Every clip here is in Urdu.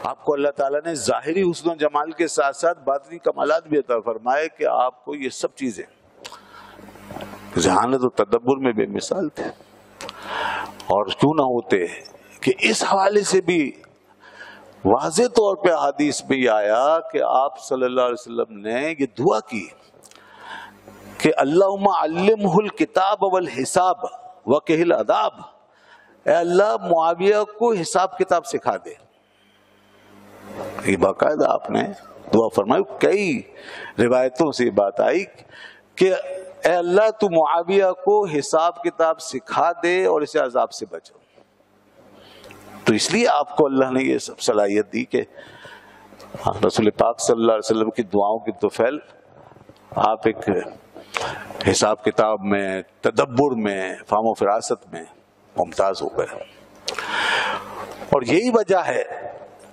آپ کو اللہ تعالیٰ نے ظاہری حسن و جمال کے ساتھ ساتھ باطنی کمالات بھی عطا فرمائے کہ آپ کو یہ سب چیزیں ذہانت و تدبر میں بے مثال تھے. اور کیوں نہ ہوتے کہ اس حوالے سے بھی واضح طور پہ حدیث میں یہ آیا کہ آپ صلی اللہ علیہ وسلم نے یہ دعا کی کہ اللہم علمہ الکتاب والحساب وقہ العذاب، اے اللہ معاویہ کو حساب کتاب سکھا دے. یہ باقاعدہ آپ نے دعا فرمائی. کئی روایتوں سے یہ بات آئی کہ اے اللہ تو معاویہ کو حساب کتاب سکھا دے اور اسے عذاب سے بچو. تو اس لیے آپ کو اللہ نے یہ سب صلاحیت دی کہ رسول پاک صلی اللہ علیہ وسلم کی دعاؤں کی طفیل آپ ایک حساب کتاب میں، تدبر میں، فہم و فراست میں ممتاز ہو گئے. اور یہی وجہ ہے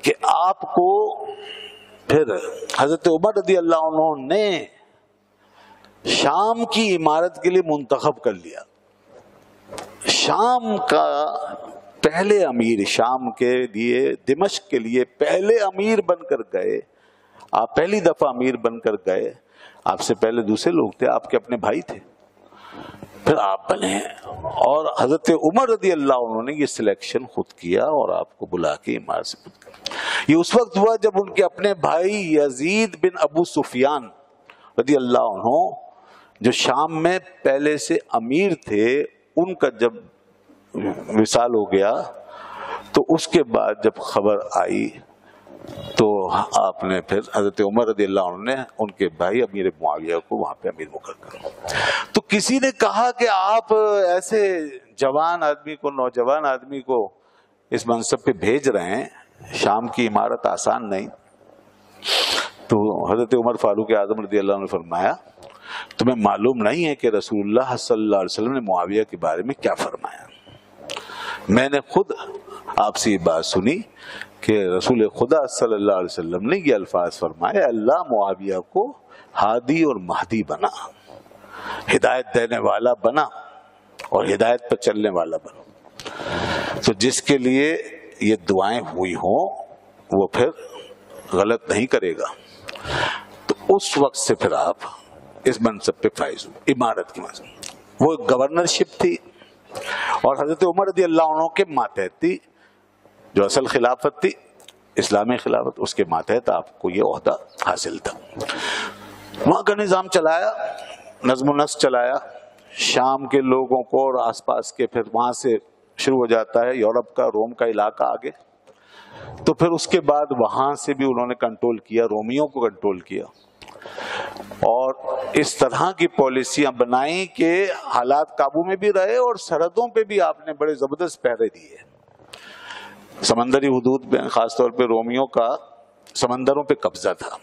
کہ آپ کو پھر حضرت عمر رضی اللہ عنہ نے شام کی عمارت کے لیے منتخب کر لیا. شام کا پہلے امیر، شام کے لیے، دمشق کے لیے پہلے امیر بن کر گئے. آپ پہلی دفعہ امیر بن کر گئے. آپ سے پہلے دوسرے لوگ تھے، آپ کے اپنے بھائی تھے، پھر آپ بنے. اور حضرت عمر رضی اللہ عنہ نے یہ سلیکشن خود کیا اور آپ کو بلا کے عمارت سے خود کیا. یہ اس وقت ہوا جب ان کے اپنے بھائی یزید بن ابو سفیان رضی اللہ عنہ جو شام میں پہلے سے امیر تھے، ان کا جب وصال ہو گیا تو اس کے بعد جب خبر آئی تو آپ نے پھر حضرت عمر رضی اللہ عنہ نے ان کے بھائی امیر معاویہ کو وہاں پہ امیر مقرر کیا. تو کسی نے کہا کہ آپ ایسے جوان آدمی کو، نوجوان آدمی کو اس منصب پہ بھیج رہے ہیں، شام کی عمارت آسان نہیں. تو حضرت عمر فاروق اعظم رضی اللہ عنہ نے فرمایا تمہیں معلوم نہیں ہے کہ رسول اللہ صلی اللہ علیہ وسلم نے معاویہ کے بارے میں کیا فرمایا. میں نے خود آپ سے یہ بات سنی کہ رسول خدا صلی اللہ علیہ وسلم نے یہ الفاظ فرمائے، اللہ معاویہ کو ہادی اور مہدی بنا، ہدایت دینے والا بنا اور ہدایت پر چلنے والا بنا. تو جس کے لیے یہ دعائیں ہوئی ہوں وہ پھر غلط نہیں کرے گا. تو اس وقت سے پھر آپ اس منصب پہ فائز ہوئے، عمارت کی منصب. وہ گورنرشپ تھی اور حضرت عمر رضی اللہ عنہ کے ماتحت تھی، جو اصل خلافت تھی، اسلامی خلافت، اس کے ماتحت آپ کو یہ عہدہ حاصل تھا. وہاں کا نظام چلایا، نظم و نسق چلایا، شام کے لوگوں کو اور آس پاس کے، پھر وہاں سے شروع ہو جاتا ہے یورپ کا، روم کا علاقہ آگے. تو پھر اس کے بعد وہاں سے بھی انہوں نے کنٹرول کیا، رومیوں کو کنٹرول کیا اور اس طرح کی پالیسیاں بنائیں کہ حالات قابو میں بھی رہے اور سرحدوں پہ بھی آپ نے بڑے زبردست پہرے دیے. سمندری حدود میں خاص طور پہ رومیوں کا سمندروں پہ قبضہ تھا.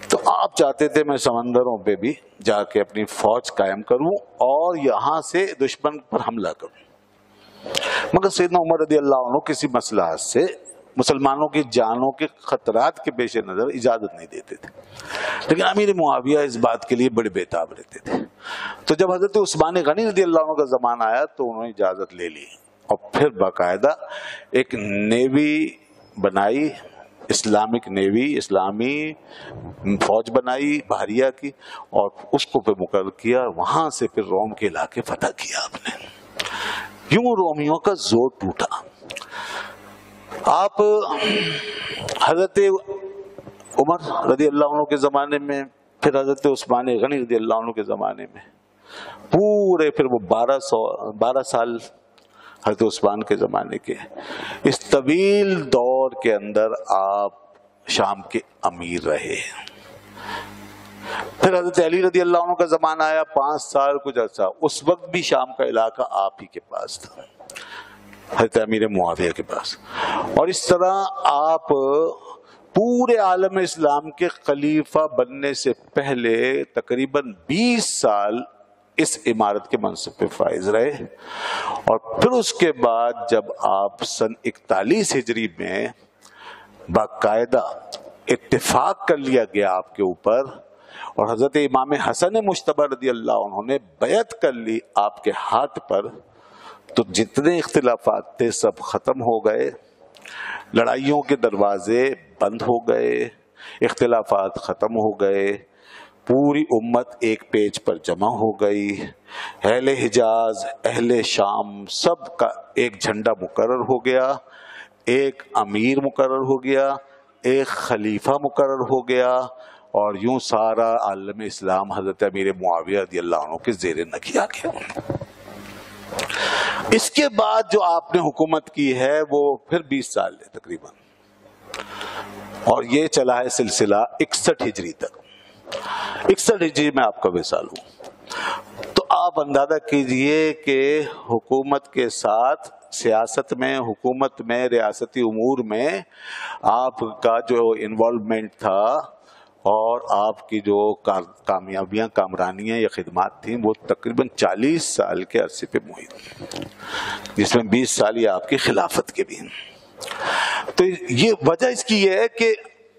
تو آپ چاہتے تھے میں سمندروں پہ بھی جا کے اپنی فوج قائم کروں اور یہاں سے دشمن پر حملہ کروں. مگر سیدنا عمر رضی اللہ عنہ کسی مصلحت سے مسلمانوں کی جانوں کے خطرات کے پیش نظر اجازت نہیں دیتے تھے. لیکن امیر معاویہ اس بات کے لیے بڑے بےتاب رہتے تھے. تو جب حضرت عثمان غنی رضی اللہ عنہ کا زمانہ آیا تو انہوں نے اجازت لے لی اور پھر باقاعدہ ایک نیوی بنائی، اسلامک نیوی، اسلامی فوج بنائی بحریہ کی، اور اس کو پھر مقرر کیا. وہاں سے پھر روم کے علاقے فتح کیا آپ نے. یوں رومیوں کا زور ٹوٹا. آپ حضرت عمر رضی اللہ عنہ کے زمانے میں، پھر حضرت عثمان غنی رضی اللہ عنہ کے زمانے میں پورے پھر وہ 12 سال حضرت عثمان کے زمانے کے، اس طویل دور کے اندر آپ شام کے امیر رہے. پھر حضرت علی رضی اللہ عنہ کا زمانہ آیا، 5 سال کچھ عرصہ، اس وقت بھی شام کا علاقہ آپ ہی کے پاس تھا، حضرت امیر معاویہ کے پاس. اور اس طرح آپ پورے عالم اسلام کے خلیفہ بننے سے پہلے تقریباً 20 سال اس عمارت کے منصب پہ فائز رہے. اور پھر اس کے بعد جب آپ سن 41 ہجری میں باقاعدہ اتفاق کر لیا گیا آپ کے اوپر، اور حضرت امام حسن مجتبی رضی اللہ عنہ نے بیعت کر لی آپ کے ہاتھ پر، تو جتنے اختلافات تھے سب ختم ہو گئے لڑائیوں کے دروازے بند ہو گئے، اختلافات ختم ہو گئے، پوری امت ایک پیج پر جمع ہو گئی، اہل حجاز، اہل شام، سب کا ایک جھنڈا مقرر ہو گیا، ایک امیر مقرر ہو گیا، ایک خلیفہ مقرر ہو گیا، اور یوں سارا عالم اسلام حضرت امیر معاویہ رضی اللہ عنہ کے زیر نگہ آ گیا۔ اس کے بعد جو آپ نے حکومت کی ہے وہ پھر 20 سال ہے تقریباً، اور یہ چلا ہے سلسلہ 61 ہجری تک۔ 61 ہجری میں آپ کا وصال ہوں، تو آپ اندازہ کیجئے کہ حکومت کے ساتھ، سیاست میں، حکومت میں، ریاستی امور میں آپ کا جو انوالومنٹ تھا اور آپ کی جو کامیابیاں، کامرانیاں یا خدمات تھیں، وہ تقریباً 40 سال کے عرصے پہ محیط، جس میں 20 سال یہ آپ کی خلافت کے بھی ہیں۔ تو یہ وجہ اس کی یہ ہے کہ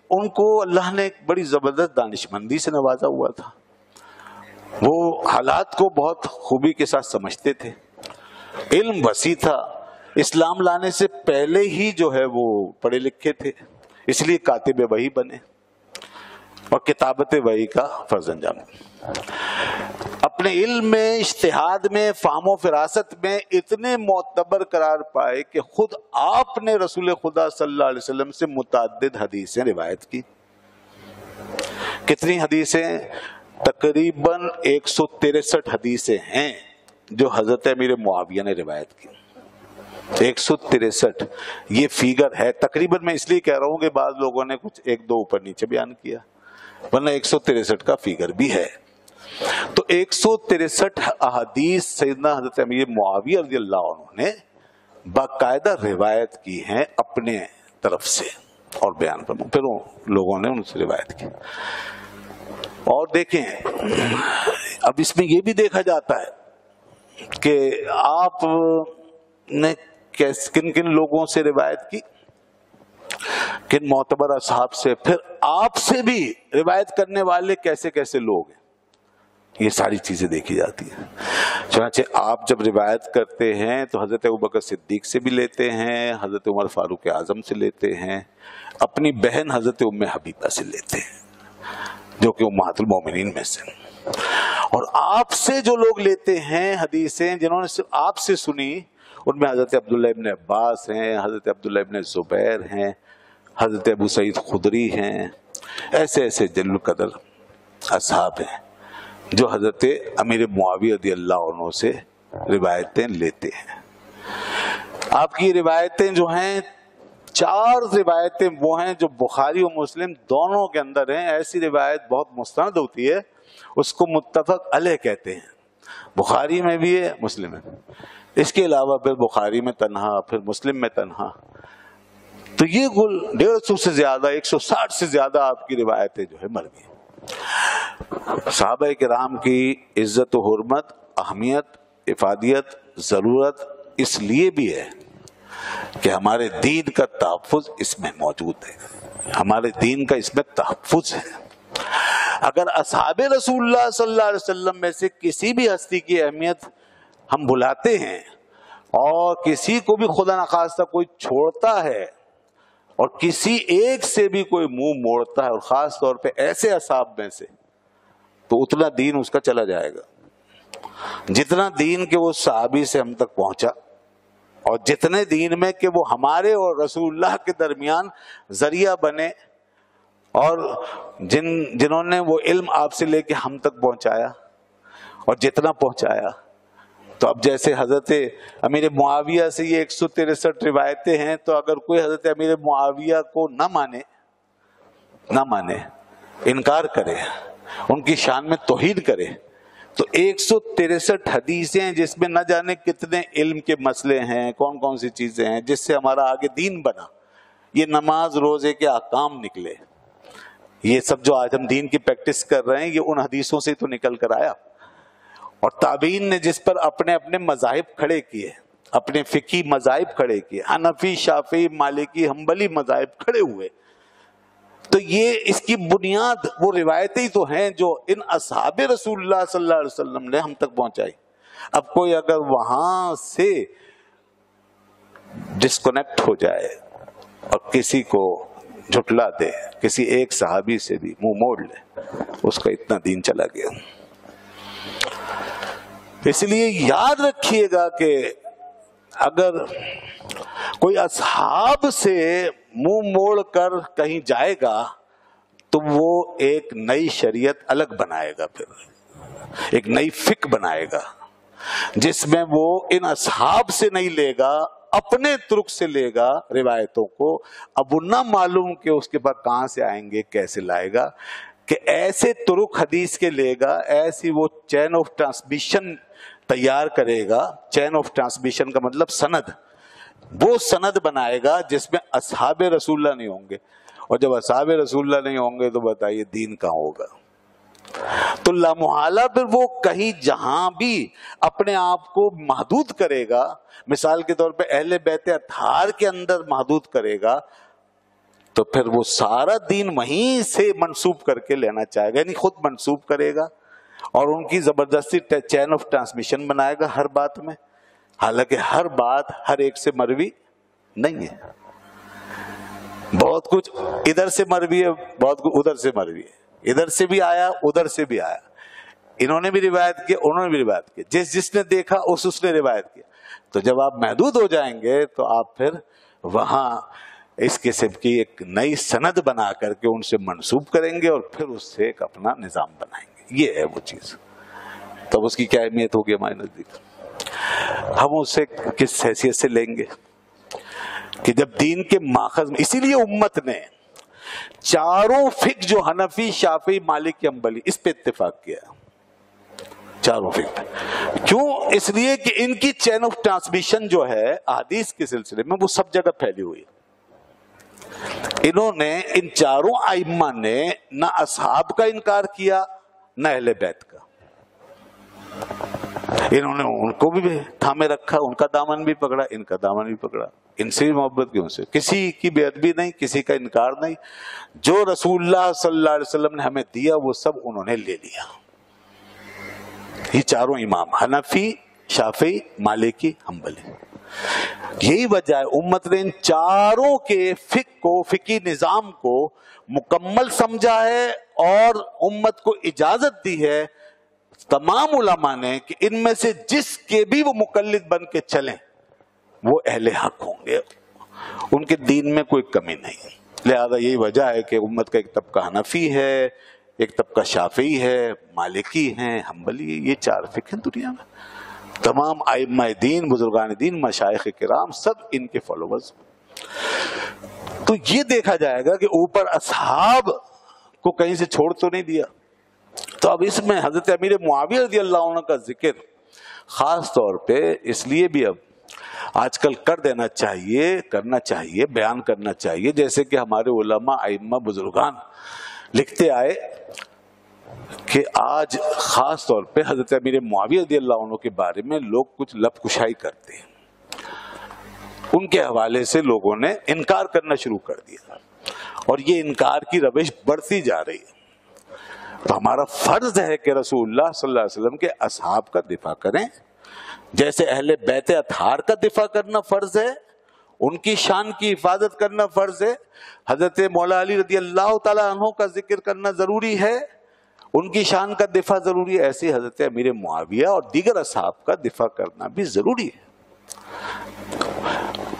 ان کو اللہ نے ایک بڑی زبردست دانشمندی سے نوازا ہوا تھا، وہ حالات کو بہت خوبی کے ساتھ سمجھتے تھے، علم وسیع تھا، اسلام لانے سے پہلے ہی جو ہے وہ پڑھے لکھے تھے، اس لیے کاتب وحی بنے اور کتابت وحی کا فرض انجام۔ اپنے علم میں، اجتہاد میں، فہم و فراست میں اتنے معتبر قرار پائے کہ خود آپ نے رسول خدا صلی اللہ علیہ وسلم سے متعدد حدیثیں روایت کی۔ کتنی حدیثیں؟ تقریباً 163 حدیثیں ہیں جو حضرت امیر معاویہ نے روایت کی۔ 163 یہ فیگر ہے تقریباً، میں اس لیے کہہ رہا ہوں کہ بعض لوگوں نے کچھ ایک دو اوپر نیچے بیان کیا، ورنہ 163 کا فیگر بھی ہے۔ تو 163 احادیث سیدنا حضرت امیر معاویہ رضی اللہ عنہ نے باقاعدہ روایت کی ہیں اپنے طرف سے اور بیان فرمایا، پھر لوگوں نے ان سے روایت کی۔ اور دیکھیں، اب اس میں یہ بھی دیکھا جاتا ہے کہ آپ نے کن کن لوگوں سے روایت کی، کن معتبر اصحاب سے، پھر آپ سے بھی روایت کرنے والے کیسے کیسے لوگ ہیں، یہ ساری چیزیں دیکھی جاتی ہیں۔ چنانچہ آپ جب روایت کرتے ہیں تو حضرت ابوبکر صدیق سے بھی لیتے ہیں، حضرت عمر فاروق اعظم سے لیتے ہیں، اپنی بہن حضرت ام حبیبہ سے لیتے ہیں جو کہ امہات المومنین میں سے، اور آپ سے جو لوگ لیتے ہیں حدیثیں، جنہوں نے آپ سے سنی، ان میں حضرت عبداللہ ابن عباس ہیں، حضرت عبداللہ ابن زبیر ہیں، حضرت ابو سعید خدری ہیں، ایسے ایسے جلیل القدر اصحاب ہیں جو حضرت امیر معاویہ رضی اللہ عنہ سے روایتیں لیتے ہیں۔ آپ کی روایتیں جو ہیں، 4 روایتیں وہ ہیں جو بخاری اور مسلم دونوں کے اندر ہیں۔ ایسی روایت بہت مستند ہوتی ہے، اس کو متفق علیہ کہتے ہیں، بخاری میں بھی ہے، مسلم میں۔ اس کے علاوہ پھر بخاری میں تنہا، پھر مسلم میں تنہا، تو یہ کل 150 سے زیادہ، 160 سے زیادہ آپ کی روایتیں جو ہے مروی ہیں۔ صحابہ کرام کی عزت و حرمت، اہمیت، افادیت، ضرورت اس لیے بھی ہے کہ ہمارے دین کا تحفظ اس میں موجود ہے، ہمارے دین کا اس میں تحفظ ہے۔ اگر اصحاب رسول اللہ صلی اللہ علیہ وسلم میں سے کسی بھی ہستی کی اہمیت ہم بھلاتے ہیں، اور کسی کو بھی خدا نخواستہ کوئی چھوڑتا ہے، اور کسی ایک سے بھی کوئی منہ موڑتا ہے، اور خاص طور پہ ایسے اصحاب میں سے، تو اتنا دین اس کا چلا جائے گا جتنا دین کہ وہ صحابی سے ہم تک پہنچا، اور جتنے دین میں کہ وہ ہمارے اور رسول اللہ کے درمیان ذریعہ بنے، اور جنہوں نے وہ علم آپ سے لے کے ہم تک پہنچایا، اور جتنا پہنچایا۔ تو اب جیسے حضرت امیر معاویہ سے یہ 163 روایتیں ہیں، تو اگر کوئی حضرت امیر معاویہ کو نہ مانے، انکار کرے، ان کی شان میں توہین کرے، تو 163 حدیثیں ہیں جس میں نہ جانے کتنے علم کے مسئلے ہیں، کون کون سی چیزیں ہیں جس سے ہمارا آگے دین بنا، یہ نماز روزے کے احکام نکلے، یہ سب جو آج ہم دین کی پریکٹس کر رہے ہیں، یہ ان حدیثوں سے تو نکل کر آیا۔ اور تابعین نے جس پر اپنے اپنے مذاہب کھڑے کیے، اپنے فقہی مذاہب کھڑے کیے، حنفی، شافعی، مالکی، حنبلی مذاہب کھڑے ہوئے، تو یہ اس کی بنیاد وہ روایتیں تو ہیں جو ان اصحاب رسول اللہ صلی اللہ علیہ وسلم نے ہم تک پہنچائی۔ اب کوئی اگر وہاں سے ڈسکنیکٹ ہو جائے، اور کسی کو جھٹلا دے, کسی ایک صحابی سے بھی منہ موڑ لے, اس کا اتنا دین چلا گیا. اس لیے یاد رکھیے گا کہ اگر کوئی اصحاب سے منہ موڑ کر کہیں جائے گا تو وہ ایک نئی شریعت الگ بنائے گا, پھر ایک نئی فقہ بنائے گا جس میں وہ ان اصحاب سے نہیں لے گا, اپنے ترک سے لے گا روایتوں کو. اب وہ نہ معلوم کہ اس کے بعد کہاں سے آئیں گے, کیسے لائے گا, کہ ایسے ترک حدیث کے لے گا, ایسی وہ چین آف ٹرانسمیشن تیار کرے گا. چین آف ٹرانسمیشن کا مطلب سند, وہ سند بنائے گا جس میں اصحاب رسول اللہ نہیں ہوں گے. اور جب اصحاب رسول اللہ نہیں ہوں گے تو بتائیے دین کہاں ہوگا؟ تو لامحالہ پھر وہ کہیں جہاں بھی اپنے آپ کو محدود کرے گا, مثال کے طور پہ اہل بیت اطہار کے اندر محدود کرے گا, تو پھر وہ سارا دین وہیں سے منسوب کر کے لینا چاہے گا, یعنی خود منسوب کرے گا اور ان کی زبردستی چین آف ٹرانسمیشن بنائے گا ہر بات میں, حالانکہ ہر بات ہر ایک سے مروی نہیں ہے. بہت کچھ ادھر سے مروی ہے, بہت کچھ ادھر سے مروی ہے, ادھر سے بھی آیا ادھر سے بھی آیا, انہوں نے بھی روایت کیا انہوں نے بھی روایت کیا, جس نے دیکھا اس نے روایت کیا. تو جب آپ محدود ہو جائیں گے تو آپ پھر وہاں اس قسم کی ایک نئی سند بنا کر کے ان سے منسوب کریں گے اور پھر اس سے ایک اپنا نظام بنائیں گے. یہ ہے وہ چیز. تب اس کی کیا اہمیت ہوگی ہمارے نزدیک؟ ہم اسے کس حیثیت سے لیں گے کہ جب دین کے ماخذ میں, اسی لیے امت نے چاروں فقہ جو حنفی, شافعی, مالکی, حنبلی, اس پہ اتفاق کیا. چاروں فقہ کیوں؟ اس لیے کہ ان کی چین آف ٹرانسمیشن جو ہے احادیث کے سلسلے میں وہ سب جگہ پھیلی ہوئی. انہوں نے, ان چاروں ائمہ نے نہ اصحاب کا انکار کیا نہ اہل بیت کا. انہوں نے ان کو بھی تھامے رکھا, ان کا دامن بھی پکڑا, ان کا دامن بھی پکڑا. ان سے بھی محبت کیوں سے, کسی کی بے ادبی نہیں, کسی کا انکار نہیں. جو رسول اللہ صلی اللہ علیہ وسلم نے ہمیں دیا وہ سب انہوں نے لے لیا. یہ چاروں امام حنفی, شافعی, مالکی, حنبلی. یہی وجہ ہے امت نے ان چاروں کے فقہ کو, فقہی نظام کو مکمل سمجھا ہے اور امت کو اجازت دی ہے تمام علماء نے کہ ان میں سے جس کے بھی وہ مقلد بن کے چلیں وہ اہل حق ہوں گے, ان کے دین میں کوئی کمی نہیں. لہذا یہی وجہ ہے کہ امت کا ایک طبقہ حنفی ہے, ایک طبقہ شافعی ہے, مالکی ہیں, حنبلی. یہ چار فقہ ہیں دنیا میں. تمام ائمہ دین, بزرگان دین, مشائخ کرام سب ان کے فالوورز. تو یہ دیکھا جائے گا کہ اوپر اصحاب کو کہیں سے چھوڑ تو نہیں دیا. تو اب اس میں حضرت امیر معاویہ رضی اللہ عنہ کا ذکر خاص طور پہ اس لیے بھی اب آج کل کر دینا چاہیے, کرنا چاہیے, بیان کرنا چاہیے, جیسے کہ ہمارے علماء, ائمہ, بزرگان لکھتے آئے کہ آج خاص طور پہ حضرت امیر معاویہ رضی اللہ عنہ کے بارے میں لوگ کچھ لب کشائی کرتے ہیں. ان کے حوالے سے لوگوں نے انکار کرنا شروع کر دیا اور یہ انکار کی روش بڑھتی جا رہی ہے. تو ہمارا فرض ہے کہ رسول اللہ صلی اللہ علیہ وسلم کے اصحاب کا دفاع کریں, جیسے اہل بیت اطہار کا دفاع کرنا فرض ہے, ان کی شان کی حفاظت کرنا فرض ہے. حضرت مولا علی رضی اللہ تعالیٰ عنہ کا ذکر کرنا ضروری ہے, ان کی شان کا دفاع ضروری ہے. ایسے حضرت امیر معاویہ اور دیگر اصحاب کا دفاع کرنا بھی ضروری ہے.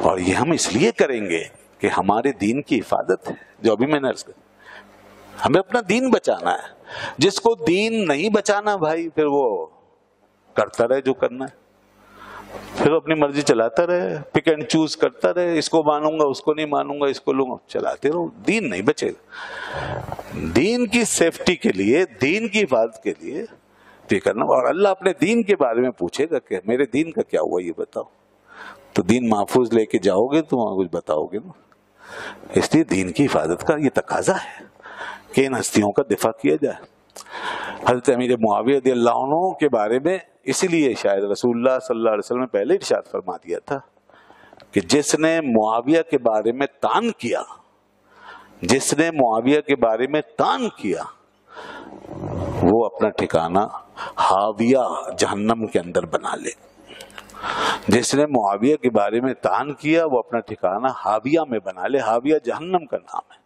اور یہ ہم اس لیے کریں گے کہ ہمارے دین کی حفاظت ہے, جو ابھی میں نے عرض کیا, ہمیں اپنا دین بچانا ہے. جس کو دین نہیں بچانا بھائی, پھر وہ کرتا رہے جو کرنا ہے, پھر اپنی مرضی چلاتا رہے, پک اینڈ چوز کرتا رہے, اس کو مانوں گا, اس کو نہیں مانوں گا, اس کو لوں گا, چلاتے رہو. دین نہیں بچے گا. دین کی سیفٹی کے لیے, دین کی حفاظت کے لیے تو یہ کرنا. اور اللہ اپنے دین کے بارے میں پوچھے گا کہ میرے دین کا کیا ہوا یہ بتاؤ. تو دین محفوظ لے کے جاؤ گے تو وہاں کچھ بتاؤ گے نا. اس لیے دین کی حفاظت کا یہ تقاضا ہے کہ ان ہستیوں کا دفاع کیا جائے. حضرت امیر معاویہ رضی اللہ عنہ کے بارے میں اسی لیے شاید رسول اللہ صلی اللہ علیہ وسلم نے پہلے ارشاد فرما دیا تھا کہ جس نے معاویہ کے بارے میں تان کیا, جس نے معاویہ کے بارے میں تان کیا, وہ اپنا ٹھکانہ حاویہ جہنم کے اندر بنا لے. جس نے معاویہ کے بارے میں طعن کیا وہ اپنا ٹھکانہ حاویہ میں بنا لے، حاویہ جہنم کا نام ہے۔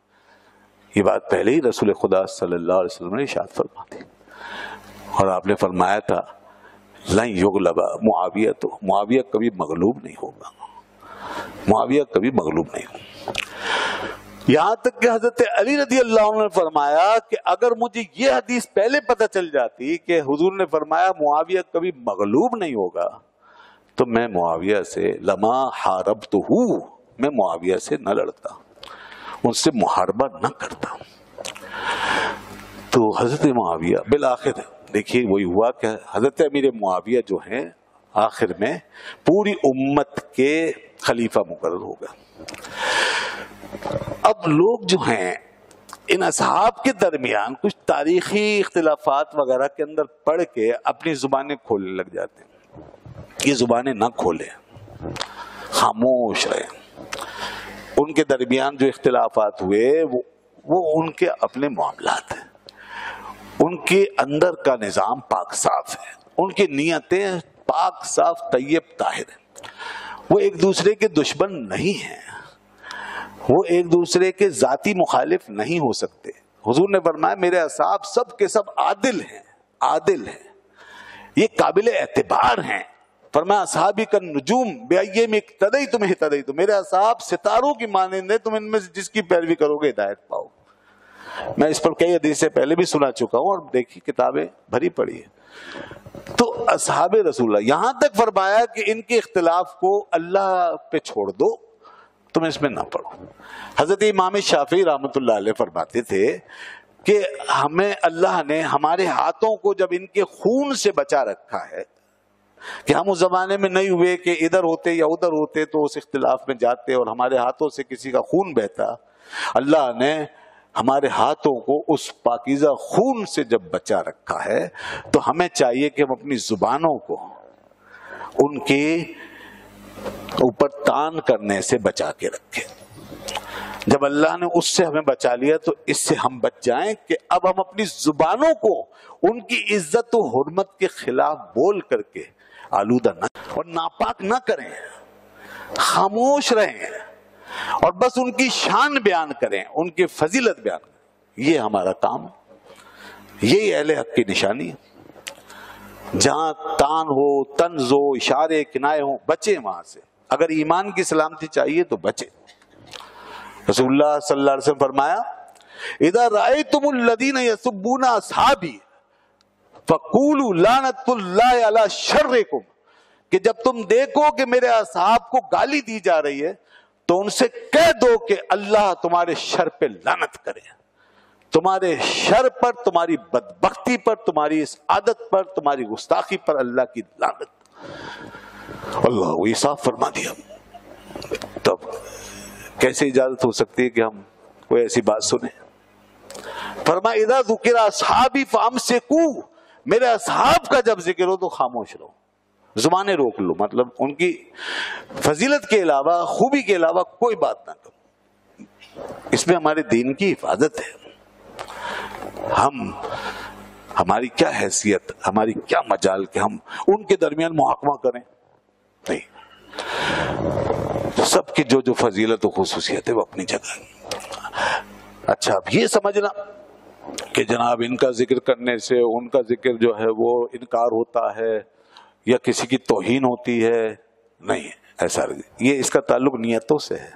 یہ بات پہلے ہی رسول خدا صلی اللہ علیہ وسلم نے ارشاد فرما دی، اور آپ نے فرمایا تھا لن یغلب معاویہ، تو معاویہ کبھی مغلوب نہیں ہوگا، معاویہ کبھی مغلوب نہیں ہوگا۔ یہاں تک کہ حضرت علی رضی اللہ عنہ نے فرمایا کہ اگر مجھے یہ حدیث پہلے پتہ چل جاتی کہ حضور نے فرمایا معاویہ کبھی مغلوب نہیں ہوگا تو میں معاویہ سے لما حاربتہ، میں معاویہ سے نہ لڑتا، ان سے محاربہ نہ کرتا۔ تو حضرت معاویہ بالآخر دیکھیے وہی ہوا کہ حضرت امیر معاویہ جو ہیں آخر میں پوری امت کے خلیفہ مقرر ہو گئے۔ اب لوگ جو ہیں ان اصحاب کے درمیان کچھ تاریخی اختلافات وغیرہ کے اندر پڑھ کے اپنی زبانیں کھولنے لگ جاتے ہیں۔ یہ زبانیں نہ کھولیں، خاموش رہیں۔ ان کے درمیان جو اختلافات ہوئے وہ ان کے اپنے معاملات ہیں، ان کے اندر کا نظام پاک صاف ہے، ان کی نیتیں پاک صاف طیب طاہر ہیں، وہ ایک دوسرے کے دشمن نہیں ہیں، وہ ایک دوسرے کے ذاتی مخالف نہیں ہو سکتے۔ حضور نے فرمایا میرے اصحاب سب کے سب عادل ہیں، عادل ہیں، یہ قابل اعتبار ہیں۔ فرمایا اصحابی کا نجوم بأیہم اقتدیتم اہتدیتم، میرے اصحاب ستاروں کی مانند ہیں، تم ان میں سے جس کی پیروی کرو گے ہدایت پاؤ۔ میں اس پر کئی حدیث سے پہلے بھی سنا چکا ہوں اور دیکھی کتابیں بھری پڑی ہیں۔ تو اصحاب رسول اللہ یہاں تک فرمایا کہ ان کے اختلاف کو اللہ پہ چھوڑ دو، تم اس میں نہ پڑو۔ حضرت امام شافعی رحمۃ اللہ علیہ فرماتے تھے کہ ہمیں اللہ نے ہمارے ہاتھوں کو جب ان کے خون سے بچا رکھا ہے کہ ہم اس زمانے میں نہیں ہوئے کہ ادھر ہوتے یا ادھر ہوتے تو اس اختلاف میں جاتے اور ہمارے ہاتھوں سے کسی کا خون بہتا، اللہ نے ہمارے ہاتھوں کو اس پاکیزہ خون سے جب بچا رکھا ہے تو ہمیں چاہیے کہ ہم اپنی زبانوں کو ان کے اوپر طعن کرنے سے بچا کے رکھیں۔ جب اللہ نے اس سے ہمیں بچا لیا تو اس سے ہم بچ جائیں کہ اب ہم اپنی زبانوں کو ان کی عزت و حرمت کے خلاف بول کر کے آلودہ نہ اور ناپاک نہ کریں، خاموش رہیں اور بس ان کی شان بیان کریں، ان کی فضیلت بیان کریں۔ یہ ہمارا کام ہے، یہی اہل حق کی نشانی ہے۔ جہاں طعن ہو، طنز ہو، اشارے کنائے ہوں، بچیں وہاں سے۔ اگر ایمان کی سلامتی چاہیے تو بچیں۔ رسول اللہ صلی اللہ علیہ وسلم فرمایا اذا رأيتم الذين يسبون اصحابي فقولوا لعنت اللہ علی شرکم، کہ جب تم دیکھو کہ میرے اصحاب کو گالی دی جا رہی ہے تو ان سے کہہ دو کہ اللہ تمہارے شر پہ لعنت کرے، تمہارے شر پر، تمہاری بدبختی پر، تمہاری اس عادت پر، تمہاری گستاخی پر اللہ کی لعنت۔ اللہ وہ صاف فرما دیا۔ تب کیسے اجازت ہو سکتی ہے کہ ہم کوئی ایسی بات سنیں؟ فرمایا اذا ذکر اصحابی فامسکوا، میرے اصحاب کا جب ذکر ہو تو خاموش رہو، زبانیں روک لو، مطلب ان کی فضیلت کے علاوہ، خوبی کے علاوہ کوئی بات نہ کرو۔ اس میں ہمارے دین کی حفاظت ہے۔ ہماری کیا حیثیت، ہماری کیا مجال کہ ہم ان کے درمیان محاکمہ کریں؟ نہیں، سب کی جو فضیلت و خصوصیت ہے وہ اپنی جگہ۔ اچھا اب یہ سمجھنا کہ جناب ان کا ذکر کرنے سے ان کا ذکر جو ہے وہ انکار ہوتا ہے یا کسی کی توہین ہوتی ہے، نہیں، ایسا یہ اس کا تعلق نیتوں سے ہے،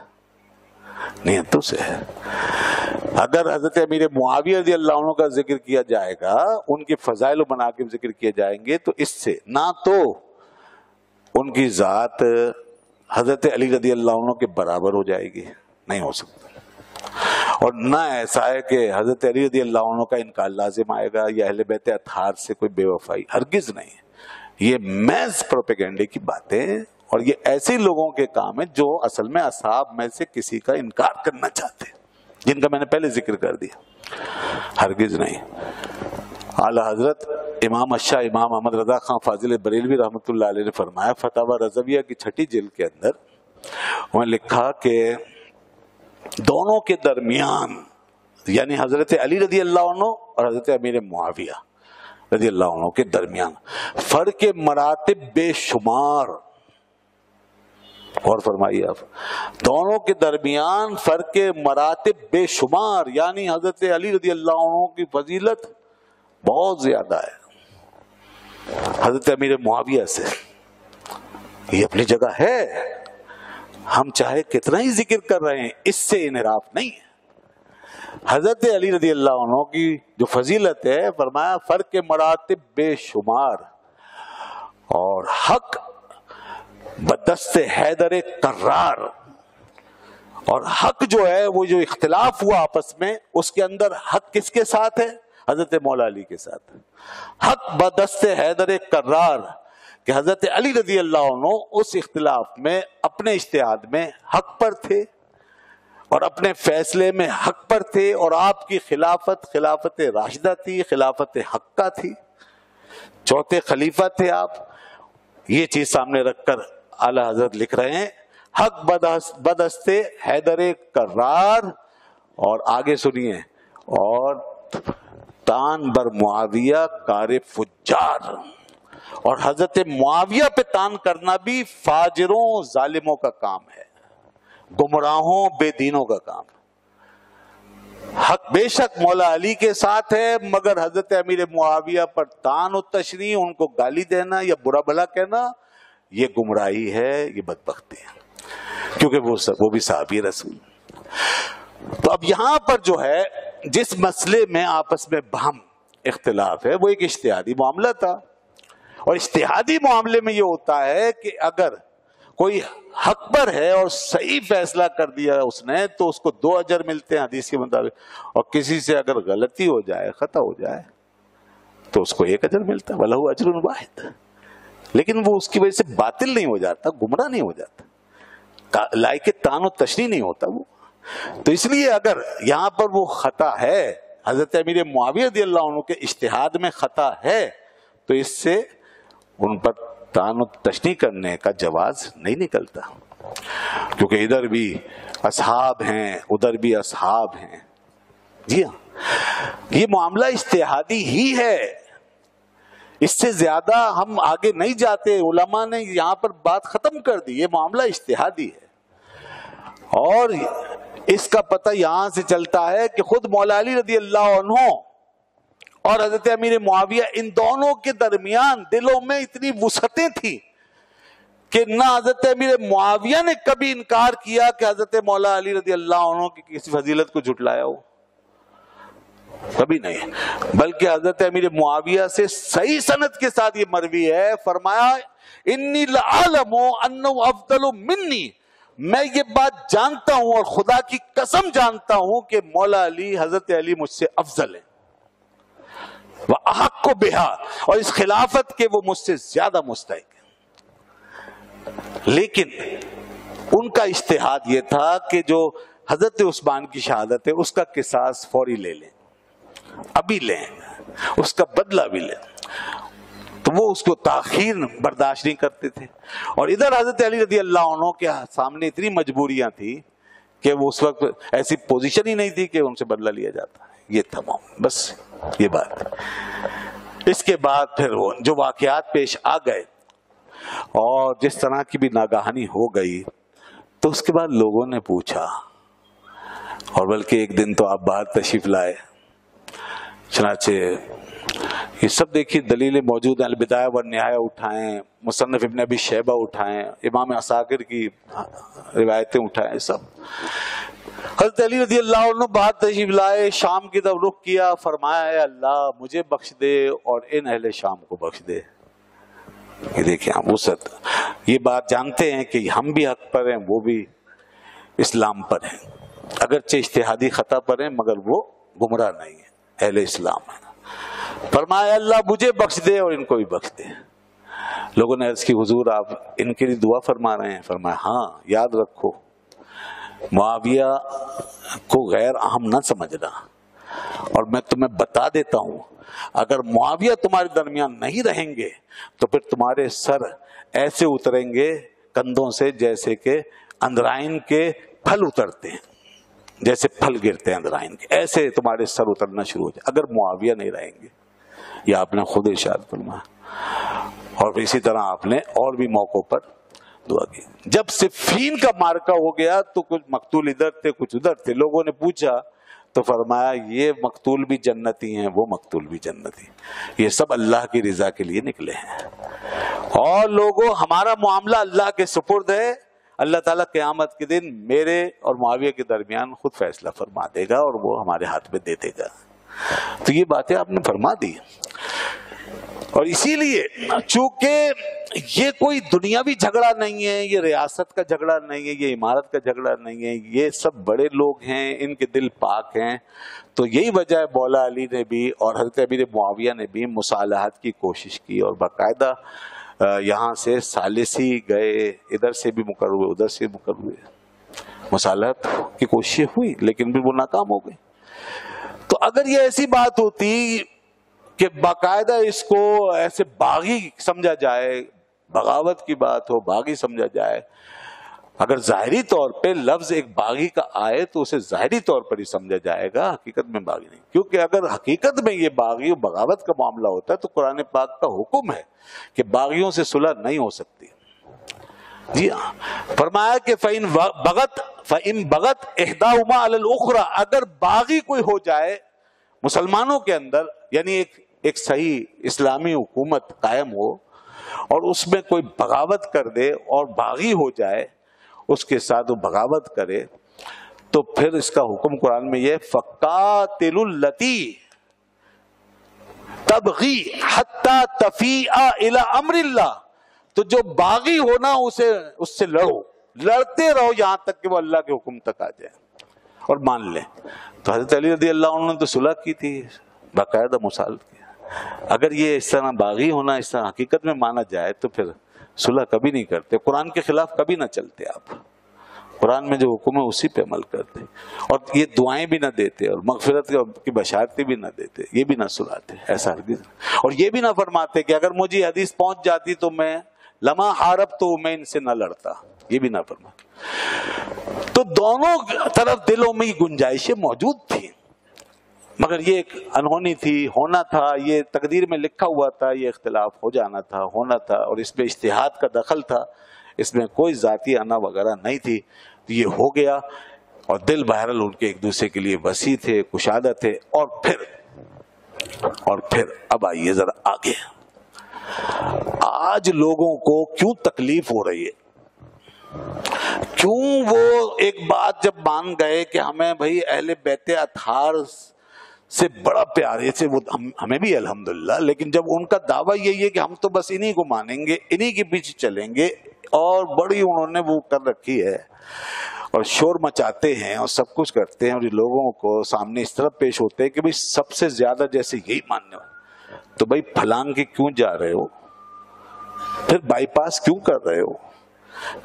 نیتوں سے ہے۔ اگر حضرت امیر معاویہ رضی اللہ عنہ کا ذکر کیا جائے گا، ان کے فضائل و مناقب ذکر کیے جائیں گے تو اس سے نہ تو ان کی ذات حضرت علی رضی اللہ عنہ کے برابر ہو جائے گی، نہیں ہو سکتا، اور نہ ایسا ہے کہ حضرت علی رضی اللہ عنہ کا انکار لازم آئے گا یا اہل بیت اطہار سے کوئی بے وفائی، ہرگز نہیں۔ یہ محض پروپیگنڈے کی باتیں اور یہ ایسے لوگوں کے کام ہیں جو اصل میں اصحاب میں سے کسی کا انکار کرنا چاہتے ہیں، جن کا میں نے پہلے ذکر کر دیا، ہرگز نہیں۔ اعلی حضرت امام الشاہ امام احمد رضا خان فاضل بریلوی رحمۃ اللہ علیہ نے فرمایا فتاوی رضویہ کی 6 جلد کے اندر انہوں نے لکھا کہ دونوں کے درمیان، یعنی حضرت علی رضی اللہ عنہ اور حضرت امیر معاویہ رضی اللہ عنہ کے درمیان فرق مراتب بے شمار، اور فرمائیے آپ، دونوں کے درمیان فرق مراتب بے شمار، یعنی حضرت علی رضی اللہ عنہ کی فضیلت بہت زیادہ ہے حضرت امیر معاویہ سے. یہ اپنی جگہ ہے، ہم چاہے کتنا ہی ذکر کر رہے ہیں اس سے انحراف نہیں ہے. حضرت علی رضی اللہ عنہ کی جو فضیلت ہے، فرمایا فرق مراتب بے شمار، اور حق بدست حیدر کرار. اور حق جو ہے وہ جو اختلاف ہوا آپس میں، اس کے اندر حق کس کے ساتھ ہے؟ حضرت مولا علی کے ساتھ. حق بدست حیدر کرار، کہ حضرت علی رضی اللہ عنہ اس اختلاف میں اپنے اجتہاد میں حق پر تھے اور اپنے فیصلے میں حق پر تھے، اور آپ کی خلافت خلافت راشدہ تھی، خلافت حقہ تھی، چوتھے خلیفہ تھے آپ. یہ چیز سامنے رکھ کر اعلی حضرت لکھ رہے ہیں حق بدست حیدر کرار. اور آگے سنیے، اور تان بر معاویہ کار فجار، اور حضرت معاویہ پہ تان کرنا بھی فاجروں ظالموں کا کام ہے، گمراہوں بے دینوں کا کام. حق بے شک مولا علی کے ساتھ ہے، مگر حضرت امیر معاویہ پر تان و تشنیع، ان کو گالی دینا یا برا بھلا کہنا، یہ گمراہی ہے، یہ بدبختی ہے، کیونکہ وہ بھی صحابی رسول. تو اب یہاں پر جو ہے جس مسئلے میں آپس میں بہم اختلاف ہے، وہ ایک اجتہادی معاملہ تھا. اور اجتہادی معاملے میں یہ ہوتا ہے کہ اگر کوئی حق پر ہے اور صحیح فیصلہ کر دیا اس نے، تو اس کو 2 اجر ملتے ہیں حدیث کے مطابق، اور کسی سے اگر غلطی ہو جائے، خطا ہو جائے، تو اس کو 1 اجر ملتا ہے، وَلَهُ أَجْرٌ وَاحِدٌ. لیکن وہ اس کی وجہ سے باطل نہیں ہو جاتا، گمراہ نہیں ہو جاتا، لائق تان و تشنیع نہیں ہوتا وہ. تو اس لیے اگر یہاں پر وہ خطا ہے، حضرت امیر معاویہ رضی اللہ عنہ کے اجتہاد میں خطا ہے، تو اس سے ان پر تان و تشنیع کرنے کا جواز نہیں نکلتا، کیونکہ ادھر بھی اصحاب ہیں، ادھر بھی اصحاب ہیں. جی ہاں، یہ معاملہ اجتہادی ہی ہے، اس سے زیادہ ہم آگے نہیں جاتے. علماء نے یہاں پر بات ختم کر دی، یہ معاملہ اجتہادی ہے. اور اس کا پتہ یہاں سے چلتا ہے کہ خود مولا علی رضی اللہ عنہ اور حضرت امیر معاویہ، ان دونوں کے درمیان دلوں میں اتنی وسعتیں تھیں کہ نہ حضرت امیر معاویہ نے کبھی انکار کیا کہ حضرت مولا علی رضی اللہ عنہ کی کسی فضیلت کو جھٹلایا ہو، کبھی نہیں. بلکہ حضرت امیر معاویہ سے صحیح سند کے ساتھ یہ مروی ہے، فرمایا انی لعالم انہ افضل منی، میں یہ بات جانتا ہوں اور خدا کی قسم جانتا ہوں کہ مولا علی، حضرت علی مجھ سے افضل ہے، وَأَحَقُّ بِهَا، اور اس خلافت کے وہ مجھ سے زیادہ مستحق ہے. لیکن ان کا اجتہاد یہ تھا کہ جو حضرت عثمان کی شہادت ہے اس کا قصاص فوری لے لیں، ابھی لیں، اس کا بدلہ بھی لیں. تو وہ اس کو تاخیر برداشت نہیں کرتے تھے. اور ادھر حضرت علی رضی اللہ عنہ کے سامنے اتنی مجبوریاں تھی کہ وہ اس وقت ایسی پوزیشن ہی نہیں تھی کہ ان سے بدلہ لیا جاتا. یہ تمام بس یہ بات. اس کے بعد پھر وہ جو واقعات پیش آ گئے اور جس طرح کی بھی ناگہانی ہو گئی، تو اس کے بعد لوگوں نے پوچھا، اور بلکہ ایک دن تو آپ باہر تشریف لائے. چنانچہ یہ سب دیکھیے دلیلیں موجود ہیں، البدایہ والنہایہ اٹھائیں، مصنف ابن ابی شیبہ اٹھائیں، امام عساکر کی روایتیں اٹھائیں، سب. حضرت علی رضی اللہ عنہ باہر تشریف لائے، شام کی طرف رخ کیا، فرمایا اے اللہ مجھے بخش دے اور ان اہل شام کو بخش دے. یہ دیکھیں آپ وسعت، یہ بات جانتے ہیں کہ ہم بھی حق پر ہیں، وہ بھی اسلام پر ہیں، اگرچہ اجتہادی خطا پر ہیں مگر وہ گمراہ نہیں ہیں، اہل اسلام ہیں. فرمایا اللہ مجھے بخش دے اور ان کو بھی بخش دے. لوگوں نے عرض کی حضور آپ ان کے لیے دعا فرما رہے ہیں؟ فرمایا ہاں، یاد رکھو معاویہ کو غیر اہم نہ سمجھنا، اور میں تمہیں بتا دیتا ہوں اگر معاویہ تمہارے درمیان نہیں رہیں گے تو پھر تمہارے سر ایسے اتریں گے کندھوں سے جیسے کہ اندرائن کے پھل اترتے ہیں، جیسے پھل گرتے ہیں اندرائن کے، ایسے تمہارے سر اترنا شروع ہو جائے اگر معاویہ نہیں رہیں گے. یہ آپ نے خود ارشاد فرمایا. اور اسی طرح آپ نے اور بھی موقعوں پر دعا کی. جب صفین کا مارکا ہو گیا تو کچھ مقتول ادھر تھے کچھ ادھر تھے. لوگوں نے پوچھا تو فرمایا یہ مقتول بھی جنتی ہیں وہ مقتول بھی جنتی، یہ سب اللہ کی رضا کے لیے نکلے ہیں. اور لوگوں ہمارا معاملہ اللہ کے سپرد ہے. اللہ تعالیٰ قیامت کے دن میرے اور معاویہ کے درمیان خود فیصلہ فرما دے گا اور وہ ہمارے ہاتھ میں دے دے گا. تو یہ باتیں آپ نے فرما دی. اور اسی لیے چونکہ یہ کوئی دنیاوی جھگڑا نہیں ہے، یہ ریاست کا جھگڑا نہیں ہے، یہ عمارت کا جھگڑا نہیں ہے، یہ سب بڑے لوگ ہیں، ان کے دل پاک ہیں. تو یہی وجہ ہے مولا علی نے بھی اور حضرت امیر معاویہ نے بھی مصالحت کی کوشش کی اور باقاعدہ یہاں سے ثالثی گئے، ادھر سے بھی مقرر ہوئے ادھر سے مقرر ہوئے، مصالحت کی کوششیں ہوئی لیکن بھی وہ ناکام ہو گئی. تو اگر یہ ایسی بات ہوتی کہ باقاعدہ اس کو ایسے باغی سمجھا جائے، بغاوت کی بات ہو، باغی سمجھا جائے، اگر ظاہری طور پہ لفظ ایک باغی کا آئے تو اسے ظاہری طور پر ہی سمجھا جائے گا، حقیقت میں باغی نہیں. کیونکہ اگر حقیقت میں یہ باغی و بغاوت کا معاملہ ہوتا ہے تو قرآن پاک کا حکم ہے کہ باغیوں سے صلح نہیں ہو سکتی. جی ہاں، فرمایا کہ فَإِن بَغَتْ إِحْدَاهُمَا عَلَى الْأُخْرَى، اگر باغی کوئی ہو جائے مسلمانوں کے اندر، یعنی ایک صحیح اسلامی حکومت قائم ہو اور اس میں کوئی بغاوت کر دے اور باغی ہو جائے، اس کے ساتھ وہ بغاوت کرے، تو پھر اس کا حکم قرآن میں یہ فَقَاتِلُوا الَّتِي تَبْغِي حَتَّى تَفِيءَ إِلَى أَمْرِ اللَّهِ. تو جو باغی ہونا اس سے لڑتے رہو یہاں تک کہ وہ اللہ کے حکم تک آ جائے اور مان لیں. تو حضرت علی رضی اللہ عنہ نے تو صلح کی تھی، باقاعدہ مصالحت کی. اگر یہ اس طرح باغی ہونا اس طرح حقیقت میں مانا جائے تو پھر صلح کبھی نہیں کرتے، قرآن کے خلاف کبھی نہ چلتے. آپ قرآن میں جو حکم ہے اسی پہ عمل کرتے اور یہ دعائیں بھی نہ دیتے اور مغفرت کی بشارتیں بھی نہ دیتے، یہ بھی نہ سناتے، ایسا ہرگز. اور یہ بھی نہ فرماتے کہ اگر مجھے حدیث پہنچ جاتی تو میں لما حارب تو میں ان سے نہ لڑتا، یہ بھی نہ فرماتے. تو دونوں طرف دلوں میں گنجائشیں موجود تھیں، مگر یہ ایک انہونی تھی، ہونا تھا، یہ تقدیر میں لکھا ہوا تھا، یہ اختلاف ہو جانا تھا، ہونا تھا، اور اس میں اجتہاد کا دخل تھا، اس میں کوئی ذاتی انا وغیرہ نہیں تھی. تو یہ ہو گیا اور دل بہرحال ان کے ایک دوسرے کے لیے وسیع تھے، کشادہ تھے. اور پھر اب آئیے ذرا آگے. آج لوگوں کو کیوں تکلیف ہو رہی ہے؟ کیوں وہ ایک بات جب مان گئے کہ ہمیں بھائی اہل بیت اطہار سے بڑا پیار ہے، وہ ہمیں بھی الحمدللہ، لیکن جب ان کا دعویٰ یہی ہے کہ ہم تو بس انہی کو مانیں گے، انہی کے پیچھے چلیں گے، اور بڑی انہوں نے وہ کر رکھی ہے اور شور مچاتے ہیں اور سب کچھ کرتے ہیں، اور یہ لوگوں کو سامنے اس طرح پیش ہوتے ہیں کہ بھائی سب سے زیادہ جیسے یہی ماننے والے. تو بھائی پھلانگ کے کیوں جا رہے ہو؟ پھر بائی پاس کیوں کر رہے ہو؟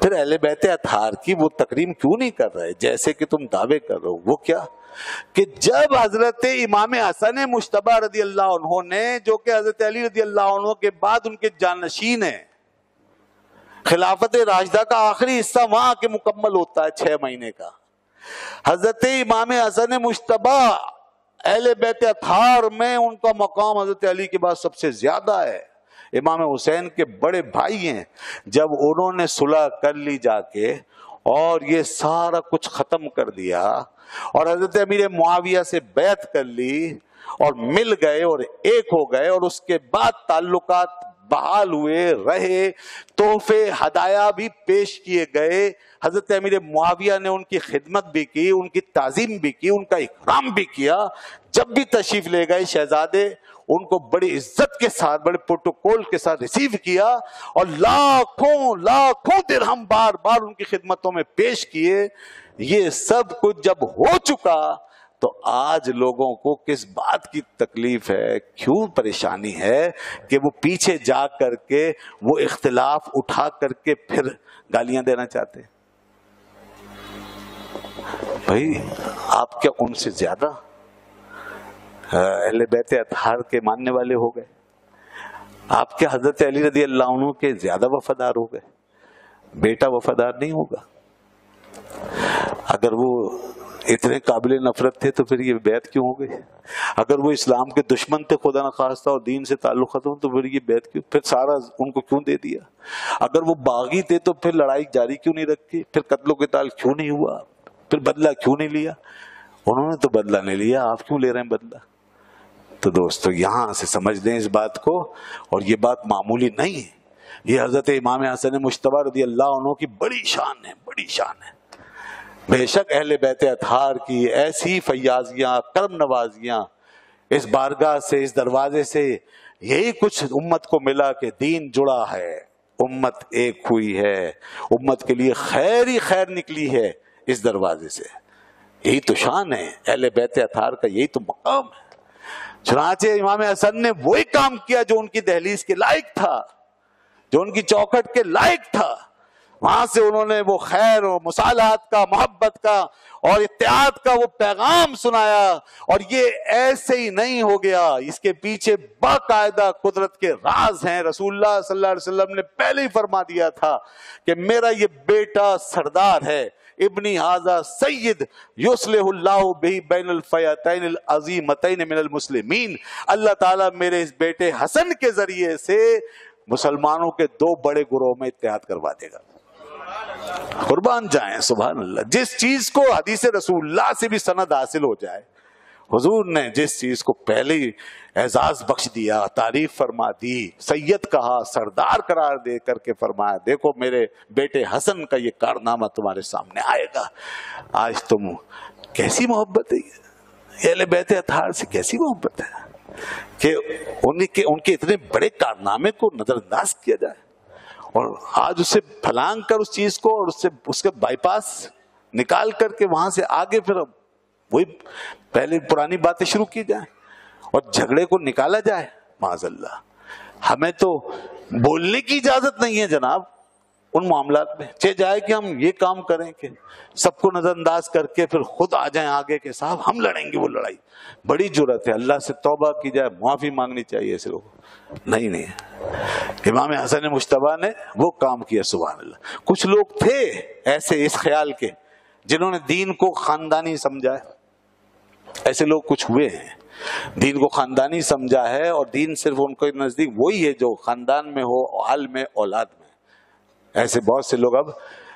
پھر اہل بیت اطہار کی وہ تکریم کیوں نہیں کر رہے جیسے کہ تم دعوے کر رہے ہو؟ وہ کیا کہ جب حضرت امام حسن مجتبی رضی اللہ عنہ نے، جو کہ حضرت علی رضی اللہ عنہ کے بعد ان کے جانشین ہیں، خلافت راشدہ کا آخری حصہ وہاں کے مکمل ہوتا ہے 6 مہینے کا، حضرت امام حسن مجتبی اہل بیت اطہار میں ان کا مقام حضرت علی کے بعد سب سے زیادہ ہے، امام حسین کے بڑے بھائی ہیں. جب انہوں نے صلح کر لی جا کے اور یہ سارا کچھ ختم کر دیا اور حضرت امیر معاویہ سے بیعت کر لی اور مل گئے اور ایک ہو گئے، اور اس کے بعد تعلقات بحال ہوئے رہے، تحفے ہدایہ بھی پیش کیے گئے، حضرت امیر معاویہ نے ان کی خدمت بھی کی، ان کی تعظیم بھی کی، ان کا اکرام بھی کیا. جب بھی تشریف لے گئے شہزادے ان کو بڑی عزت کے ساتھ، بڑے پروٹوکول کے ساتھ ریسیو کیا اور لاکھوں درہم بار بار ان کی خدمتوں میں پیش کیے. یہ سب کچھ جب ہو چکا تو آج لوگوں کو کس بات کی تکلیف ہے، کیوں پریشانی ہے کہ وہ پیچھے جا کر کے وہ اختلاف اٹھا کر کے پھر گالیاں دینا چاہتے ہیں؟ بھائی آپ کیا ان سے زیادہ اہل بیت اطہار کے ماننے والے ہو گئے؟ آپ کیا حضرت علی رضی اللہ عنہ کے زیادہ وفادار ہو گئے؟ بیٹا وفادار نہیں ہوگا؟ اگر وہ اتنے قابل نفرت تھے تو پھر یہ بیعت کیوں ہو گئی؟ اگر وہ اسلام کے دشمن تھے خدا نخواستہ اور دین سے تعلق ختم تو پھر یہ بیعت کیوں؟ پھر سارا ان کو کیوں دے دیا؟ اگر وہ باغی تھے تو پھر لڑائی جاری کیوں نہیں رکھی؟ پھر قتل و قتال کیوں نہیں ہوا؟ پھر بدلہ کیوں نہیں لیا؟ انہوں نے تو بدلہ نہیں لیا، آپ کیوں لے رہے ہیں بدلہ؟ تو دوستو یہاں سے سمجھ لیں اس بات کو، اور یہ بات معمولی نہیں ہے، یہ حضرت امام حسن مجتبی رضی اللہ عنہ کی بڑی شان ہے، بڑی شان ہے۔ بے شک اہل بیت اطہار کی ایسی فیاضیاں، کرم نوازیاں اس بارگاہ سے، اس دروازے سے یہی کچھ امت کو ملا کہ دین جڑا ہے، امت ایک ہوئی ہے، امت کے لیے خیر ہی خیر نکلی ہے اس دروازے سے۔ یہی تو شان ہے اہل بیت اطہار کا، یہی تو مقام ہے۔ چنانچہ امام حسن نے وہی کام کیا جو ان کی دہلیز کے لائق تھا، جو ان کی چوکھٹ کے لائق تھا۔ وہاں سے انہوں نے وہ خیر و مصالحت کا، محبت کا اور اتحاد کا وہ پیغام سنایا، اور یہ ایسے ہی نہیں ہو گیا، اس کے پیچھے باقاعدہ قدرت کے راز ہیں۔ رسول اللہ صلی اللہ علیہ وسلم نے پہلے ہی فرما دیا تھا کہ میرا یہ بیٹا سردار ہے، ابنی ھذا سید یصلح اللہ بہ بین الفئتین العظیمتین من المسلمین۔ اللہ تعالیٰ میرے اس بیٹے حسن کے ذریعے سے مسلمانوں کے دو بڑے گروہ میں اتحاد کروا دے گا۔ قربان جائیں، سبحان اللہ۔ جس چیز کو حدیث رسول اللہ سے بھی سند حاصل ہو جائے، حضور نے جس چیز کو پہلے ہی اعزاز بخش دیا، تعریف فرما دی، سید کہا، سردار قرار دے کر کے فرمایا دیکھو میرے بیٹے حسن کا یہ کارنامہ تمہارے سامنے آئے گا۔ آج تم کیسی محبت ہے اہل بیت اطہار سے، کیسی محبت ہے کہ ان کے اتنے بڑے کارنامے کو نظر انداز کیا جائے، اور آج اسے پھلانگ کر اس چیز کو اور اس کے بائی پاس نکال کر کے وہاں سے آگے پھر وہی پہلے پرانی باتیں شروع کی جائیں اور جھگڑے کو نکالا جائے۔ معاذ اللہ، ہمیں تو بولنے کی اجازت نہیں ہے جناب ان معاملات میں، چاہے جائے کہ ہم یہ کام کریں کہ سب کو نظر انداز کر کے پھر خود آ جائیں آگے کہ صاحب ہم لڑیں گے وہ لڑائی۔ بڑی جرأت ہے، اللہ سے توبہ کی جائے، معافی مانگنی چاہیے ایسے لوگوں۔ نہیں، امام حسن مجتبی نے وہ کام کیا، سبحان اللہ۔ کچھ لوگ تھے ایسے اس خیال کے جنہوں نے دین کو خاندانی سمجھا ہے، ایسے لوگ کچھ ہوئے ہیں، دین کو خاندانی سمجھا ہے، اور دین صرف ان کے نزدیک وہی ہے جو خاندان میں ہو، حال میں، اولاد میں۔ ایسے بہت سے لوگ اب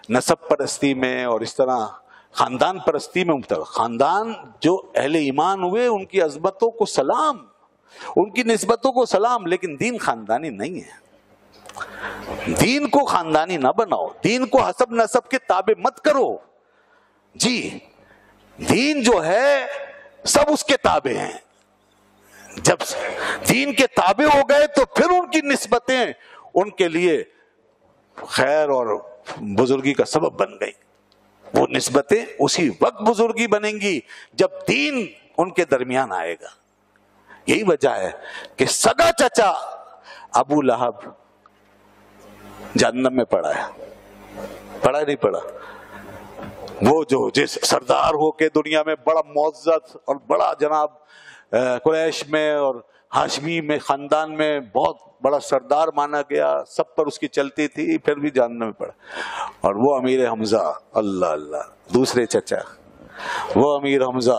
نسب پرستی میں اور اس طرح خاندان پرستی میں مبتلا۔ خاندان جو اہل ایمان ہوئے ان کی عظمتوں کو سلام، ان کی نسبتوں کو سلام، لیکن دین خاندانی نہیں ہے۔ دین کو خاندانی نہ بناؤ، دین کو حسب نسب کے تابع مت کرو۔ جی دین جو ہے سب اس کے تابع ہیں، جب دین کے تابع ہو گئے تو پھر ان کی نسبتیں ان کے لیے خیر اور بزرگی کا سبب بن گئی۔ وہ نسبتیں اسی وقت بزرگی بنیں گی جب دین ان کے درمیان آئے گا۔ یہی وجہ ہے کہ سگا چچا ابو لہب جہنم میں پڑا ہے، پڑا نہیں پڑا؟ وہ جو جس سردار ہو کے دنیا میں بڑا معزز اور بڑا جناب قریش میں اور ہاشمی میں خاندان میں بہت بڑا سردار مانا گیا، سب پر اس کی چلتی تھی، پھر بھی جہنم میں پڑا۔ اور وہ امیر حمزہ، اللہ اللہ، دوسرے چچا وہ امیر حمزہ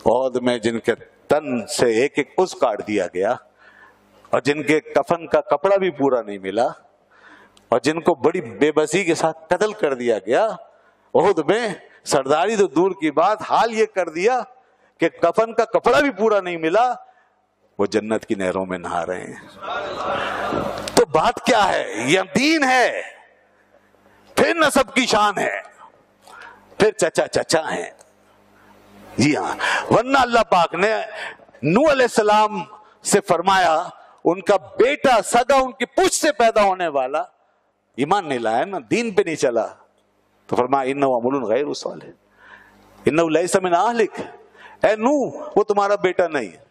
عہد میں جن کے تن سے ایک ایک عضو کاٹ دیا گیا، اور جن کے کفن کا کپڑا بھی پورا نہیں ملا، اور جن کو بڑی بے بسی کے ساتھ قتل کر دیا گیا عہد میں، سرداری تو دور کی بات، حال یہ کر دیا کہ کفن کا کپڑا بھی پورا نہیں ملا، وہ جنت کی نہروں میں نہا رہے ہیں۔ تو بات کیا ہے؟ یہ دین ہے، پھر نسب کی شان ہے، پھر چچا چچا ہیں۔ جی ہاں، ورنہ اللہ پاک نے نوح علیہ السلام سے فرمایا ان کا بیٹا سگا ان کی پوچھ سے پیدا ہونے والا ایمان نہیں لایا نا، دین پہ نہیں چلا، تو فرمایا انہ عمل غیر صالح انہ لیس من اہلک، اے نوح وہ تمہارا بیٹا نہیں ہے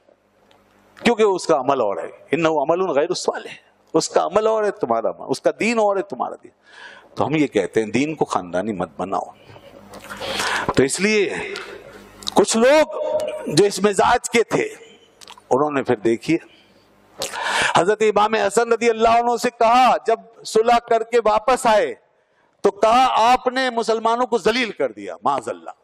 کیونکہ اس کا عمل اور ہے، انہ عمل غیر صالح، اس کا عمل اور ہے تمہارا عمل، اس کا دین اور ہے تمہارا دین۔ تو ہم یہ کہتے ہیں دین کو خاندانی مت بناؤ۔ تو اس لیے کچھ لوگ جو اس مزاج کے تھے انہوں نے پھر دیکھیے حضرت امام حسن رضی اللہ عنہ سے کہا، جب صلح کر کے واپس آئے تو کہا آپ نے مسلمانوں کو ذلیل کر دیا، معاذ اللہ۔